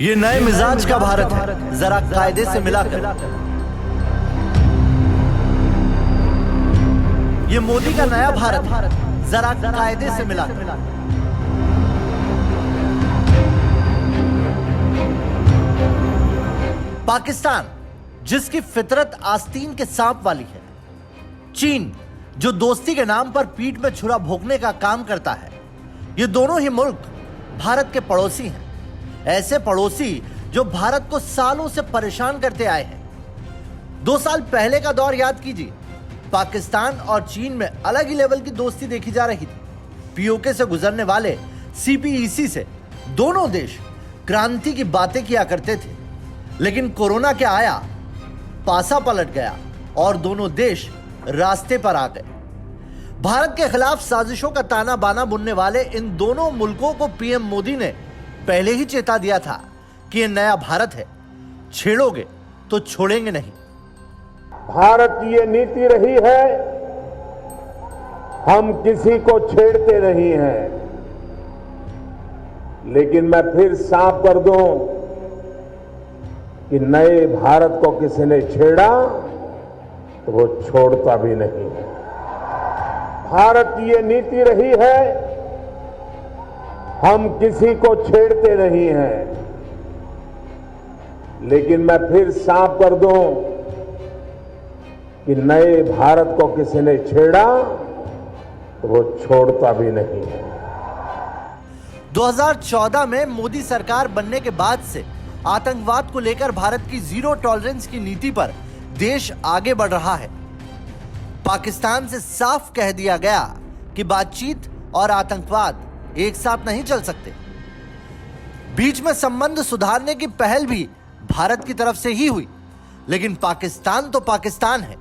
ये नए मिजाज का भारत है, जरा कायदे से मिलाकर। ये मोदी का नया भारत है, जरा कायदे से मिलाकर। पाकिस्तान जिसकी फितरत आस्तीन के सांप वाली है, चीन जो दोस्ती के नाम पर पीठ में छुरा भोंकने का काम करता है, ये दोनों ही मुल्क भारत के पड़ोसी हैं। ऐसे पड़ोसी जो भारत को सालों से परेशान करते आए हैं। 2 साल पहले का दौर याद कीजिए, पाकिस्तान और चीन में अलग ही लेवल की दोस्ती देखी जा रही थी। पीओके से गुजरने वाले सीपीईसी से दोनों देश क्रांति की बातें किया करते थे, लेकिन कोरोना क्या आया, पासा पलट गया और दोनों देश रास्ते पर आ गए। भारत के खिलाफ साजिशों का ताना बाना बुनने वाले इन दोनों मुल्कों को पीएम मोदी ने पहले ही चेता दिया था कि ये नया भारत है, छेड़ोगे तो छोड़ेंगे नहीं। भारत की ये नीति रही है, हम किसी को छेड़ते नहीं हैं। लेकिन मैं फिर साफ कर दूं कि नए भारत को किसी ने छेड़ा तो वो छोड़ता भी नहीं। भारत की ये नीति रही है, हम किसी को छेड़ते नहीं हैं। लेकिन मैं फिर साफ कर दूं कि नए भारत को किसी ने छेड़ा तो वो छोड़ता भी नहीं है। 2014 में मोदी सरकार बनने के बाद से आतंकवाद को लेकर भारत की जीरो टॉलरेंस की नीति पर देश आगे बढ़ रहा है। पाकिस्तान से साफ कह दिया गया कि बातचीत और आतंकवाद एक साथ नहीं चल सकते। बीच में संबंध सुधारने की पहल भी भारत की तरफ से ही हुई, लेकिन पाकिस्तान तो पाकिस्तान है,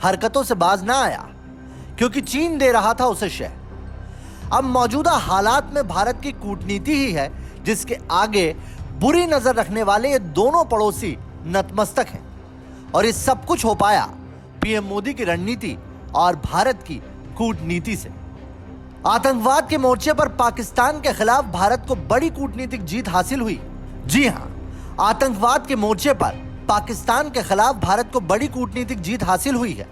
हरकतों से बाज ना आया, क्योंकि चीन दे रहा था उसे शह। अब मौजूदा हालात में भारत की कूटनीति ही है जिसके आगे बुरी नजर रखने वाले ये दोनों पड़ोसी नतमस्तक हैं, और ये सब कुछ हो पाया पीएम मोदी की रणनीति और भारत की कूटनीति से। आतंकवाद के मोर्चे पर पाकिस्तान के खिलाफ भारत को बड़ी कूटनीतिक जीत हासिल हुई। जी हां, आतंकवाद के मोर्चे पर पाकिस्तान के खिलाफ भारत को बड़ी कूटनीतिक जीत हासिल हुई है।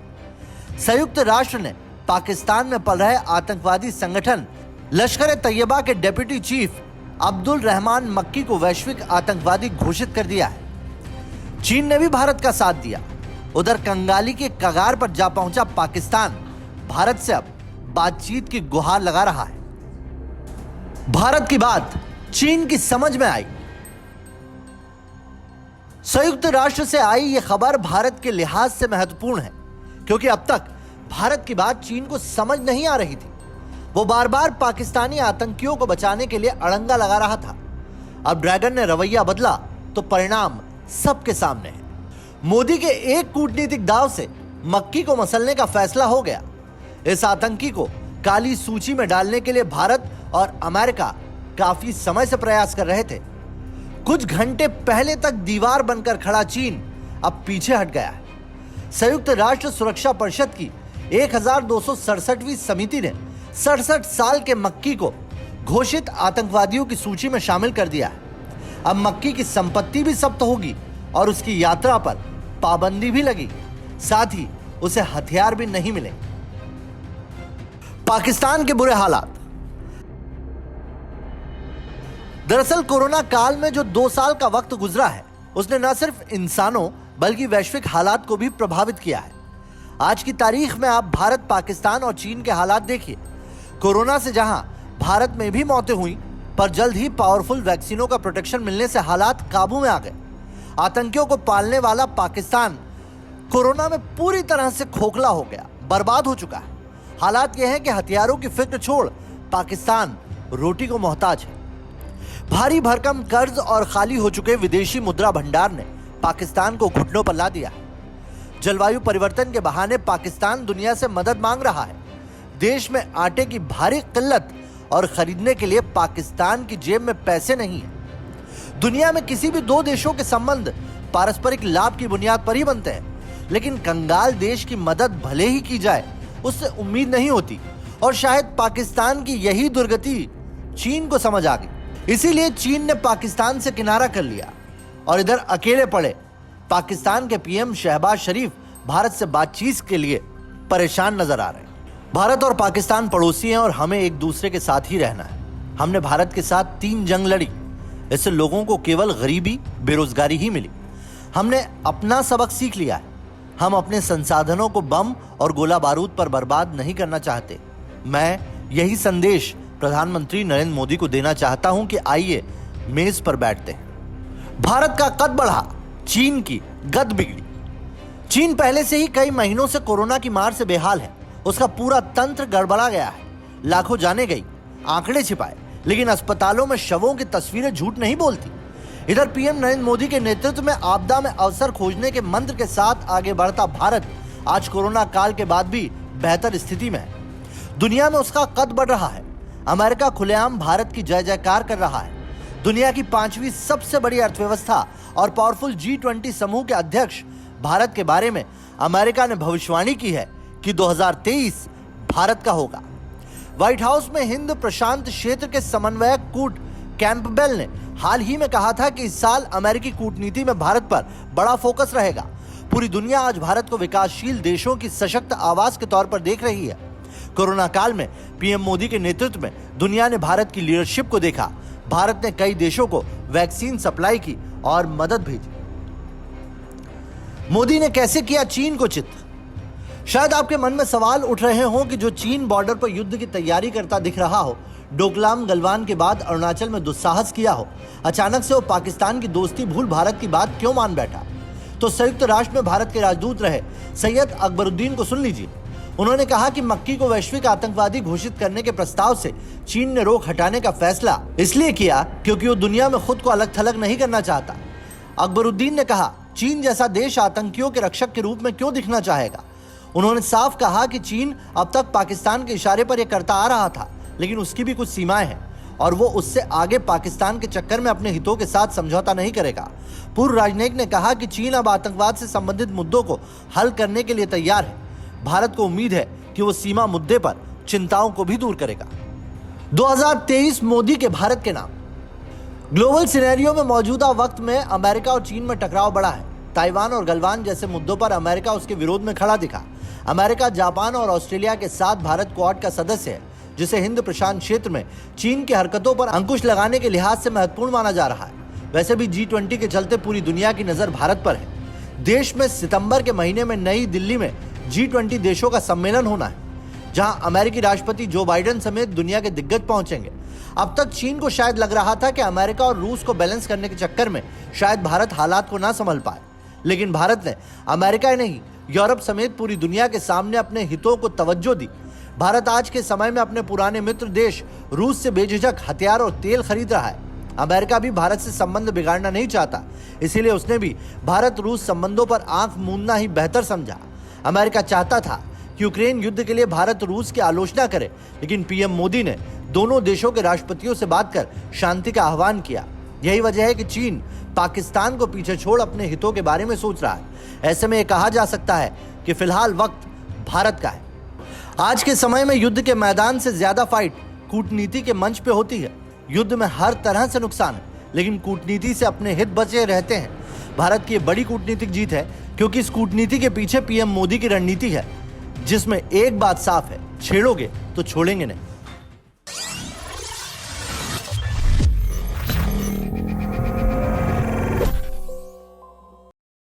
संयुक्त राष्ट्र ने पाकिस्तान में पल रहे आतंकवादी संगठन लश्कर ए तैयबा के डिप्टी चीफ अब्दुल रहमान मक्की को वैश्विक आतंकवादी घोषित कर दिया है। चीन ने भी भारत का साथ दिया। उधर कंगाली के कगार पर जा पहुंचा पाकिस्तान भारत से अब बातचीत की गुहार लगा रहा है। भारत की बात चीन की समझ में आई। संयुक्त राष्ट्र से आई यह खबर भारत के लिहाज से महत्वपूर्ण है, क्योंकि अब तक भारत की बात चीन को समझ नहीं आ रही थी। वो बार बार पाकिस्तानी आतंकियों को बचाने के लिए अड़ंगा लगा रहा था। अब ड्रैगन ने रवैया बदला तो परिणाम सबके सामने है। मोदी के एक कूटनीतिक दाव से मक्की को मसलने का फैसला हो गया। इस आतंकी को काली सूची में डालने के लिए भारत और अमेरिका काफी समय से प्रयास कर रहे थे। कुछ घंटे पहले तक दीवार बनकर खड़ा चीन अब पीछे हट गया है। संयुक्त राष्ट्र सुरक्षा परिषद की 1267वीं समिति ने 67 साल के मक्की को घोषित आतंकवादियों की सूची में शामिल कर दिया है। अब मक्की की संपत्ति भी जब्त होगी और उसकी यात्रा पर पाबंदी भी लगी, साथ ही उसे हथियार भी नहीं मिले। पाकिस्तान के बुरे हालात। दरअसल कोरोना काल में जो 2 साल का वक्त गुजरा है, उसने न सिर्फ इंसानों बल्कि वैश्विक हालात को भी प्रभावित किया है। आज की तारीख में आप भारत, पाकिस्तान और चीन के हालात देखिए। कोरोना से जहां भारत में भी मौतें हुई, पर जल्द ही पावरफुल वैक्सीनों का प्रोटेक्शन मिलने से हालात काबू में आ गए। आतंकियों को पालने वाला पाकिस्तान कोरोना में पूरी तरह से खोखला हो गया, बर्बाद हो चुका है। हालात यह है कि हथियारों की फिक्र छोड़ पाकिस्तान रोटी को मोहताज है। भारी भरकम कर्ज और खाली हो चुके विदेशी मुद्रा भंडार ने पाकिस्तान को घुटनों पर ला दिया है। जलवायु परिवर्तन के बहाने पाकिस्तान दुनिया से मदद मांग रहा है। देश में आटे की भारी किल्लत और खरीदने के लिए पाकिस्तान की जेब में पैसे नहीं है। दुनिया में किसी भी 2 देशों के संबंध पारस्परिक लाभ की बुनियाद पर ही बनते हैं, लेकिन कंगाल देश की मदद भले ही की जाए, उससे उम्मीद नहीं होती। और शायद पाकिस्तान की यही दुर्गति चीन को समझ आ गई। इसीलिए चीन ने पाकिस्तान से किनारा कर लिया और इधर अकेले पड़े पाकिस्तान के पीएम शहबाज शरीफ भारत से बातचीत के लिए परेशान नजर आ रहे हैं। भारत और पाकिस्तान पड़ोसी हैं और हमें एक दूसरे के साथ ही रहना है। हमने भारत के साथ 3 जंग लड़ी, इससे लोगों को केवल गरीबी, बेरोजगारी ही मिली। हमने अपना सबक सीख लिया है। हम अपने संसाधनों को बम और गोला बारूद पर बर्बाद नहीं करना चाहते। मैं यही संदेश प्रधानमंत्री नरेंद्र मोदी को देना चाहता हूं कि आइए मेज पर बैठते हैं। भारत का कद बढ़ा, चीन की गद बिगड़ी। चीन पहले से ही कई महीनों से कोरोना की मार से बेहाल है। उसका पूरा तंत्र गड़बड़ा गया है। लाखों जाने गई, आंकड़े छिपाए, लेकिन अस्पतालों में शवों की तस्वीरें झूठ नहीं बोलती। इधर पीएम नरेंद्र मोदी के नेतृत्व में आपदा में अवसर खोजने के मंत्र के साथ आगे बढ़ता भारत आज कोरोना काल के बाद भी बेहतर स्थिति में है। दुनिया में उसका कद बढ़ रहा है। अमेरिका खुलेआम भारत की जय जयकार कर रहा है। दुनिया की 5वीं सबसे बड़ी अर्थव्यवस्था और पावरफुल G20 समूह के अध्यक्ष भारत के बारे में अमेरिका ने भविष्यवाणी की है कि 2023 भारत का होगा। व्हाइट हाउस में हिंद प्रशांत क्षेत्र के समन्वयक कूट कैंपबेल ने हाल ही में कहा था कि इस साल अमेरिकी कूटनीति में भारत पर बड़ा फोकस रहेगा। पूरी दुनिया आज भारत को विकासशील देशों की सशक्त आवाज के तौर पर देख रही है। कोरोना काल में पीएम मोदी के नेतृत्व में दुनिया ने भारत की लीडरशिप को देखा। भारत ने कई देशों को वैक्सीन सप्लाई की और मदद भेजी। मोदी ने कैसे किया चीन को चित? शायद आपके मन में सवाल उठ रहे हों कि जो चीन बॉर्डर पर युद्ध की तैयारी करता दिख रहा हो, डोकलाम गलवान के बाद अरुणाचल में दुस्साहस किया हो, अचानक से वो पाकिस्तान की दोस्ती भूल भारत की बात क्यों मान बैठा? तो संयुक्त राष्ट्र में भारत के राजदूत रहे सैयद अकबरुद्दीन को सुन लीजिए। उन्होंने कहा कि मक्की को वैश्विक आतंकवादी घोषित करने के प्रस्ताव से चीन ने रोक हटाने का फैसला इसलिए किया क्योंकि वो दुनिया में खुद को अलग थलग नहीं करना चाहता। अकबरुद्दीन ने कहा, चीन जैसा देश आतंकियों के रक्षक के रूप में क्यों दिखना चाहेगा? उन्होंने साफ कहा कि चीन अब तक पाकिस्तान के इशारे पर यह करता आ रहा था, लेकिन उसकी भी कुछ सीमाएं हैं और वो उससे आगे पाकिस्तान के चक्कर में अपने हितों के साथ समझौता नहीं करेगा। पूर्व राजनयिक ने कहा कि चीन अब आतंकवाद से संबंधित मुद्दों को हल करने के लिए तैयार है। भारत को उम्मीद है कि वो सीमा मुद्दे पर चिंताओं को भी दूर करेगा। 2023 मोदी के भारत के नाम। ग्लोबल सिनेरियो में मौजूदा वक्त में अमेरिका और चीन में टकराव बढ़ा है। ताइवान और गलवान जैसे मुद्दों पर अमेरिका उसके विरोध में खड़ा दिखा। अमेरिका, जापान और ऑस्ट्रेलिया के साथ भारत क्वाड का सदस्य है, जिसे हिंद प्रशांत क्षेत्र में चीन की हरकतों पर अंकुश लगाने के लिहाज से महत्वपूर्ण माना जा रहा है। वैसे भी G20 के चलते पूरी दुनिया की नजर भारत पर है। देश में सितंबर के महीने में नई दिल्ली में G20 देशों का सम्मेलन होना है, जहां अमेरिकी राष्ट्रपति जो बाइडेन समेत दुनिया के दिग्गज पहुंचेंगे। अब तक चीन को शायद लग रहा था कि अमेरिका और रूस को बैलेंस करने के चक्कर में शायद भारत हालात को ना संभल पाए, लेकिन भारत ने अमेरिका ही नहीं, यूरोप समेत पूरी दुनिया के सामने अपने हितों को तवज्जो दी। भारत आज के समय में अपने पुराने मित्र देश रूस से बेझिझक हथियार और तेल खरीद रहा है। अमेरिका भी भारत से संबंध बिगाड़ना नहीं चाहता, इसीलिए उसने भी भारत रूस संबंधों पर आंख मूंदना ही बेहतर समझा। अमेरिका चाहता था कि यूक्रेन युद्ध के लिए भारत रूस की आलोचना करे, लेकिन पीएम मोदी ने दोनों देशों के राष्ट्रपतियों से बात कर शांति का आह्वान किया। यही वजह है कि चीन पाकिस्तान को पीछे छोड़ अपने हितों के बारे में सोच रहा है। ऐसे में यह कहा जा सकता है कि फिलहाल वक्त भारत का है। आज के समय में युद्ध के मैदान से ज्यादा फाइट कूटनीति के मंच पे होती है। युद्ध में हर तरह से नुकसान है, लेकिन कूटनीति से अपने हित बचे रहते हैं। भारत की बड़ी कूटनीतिक जीत है, क्योंकि इस कूटनीति के पीछे पीएम मोदी की रणनीति है, जिसमें एक बात साफ है, छेड़ोगे तो छोड़ेंगे नहीं।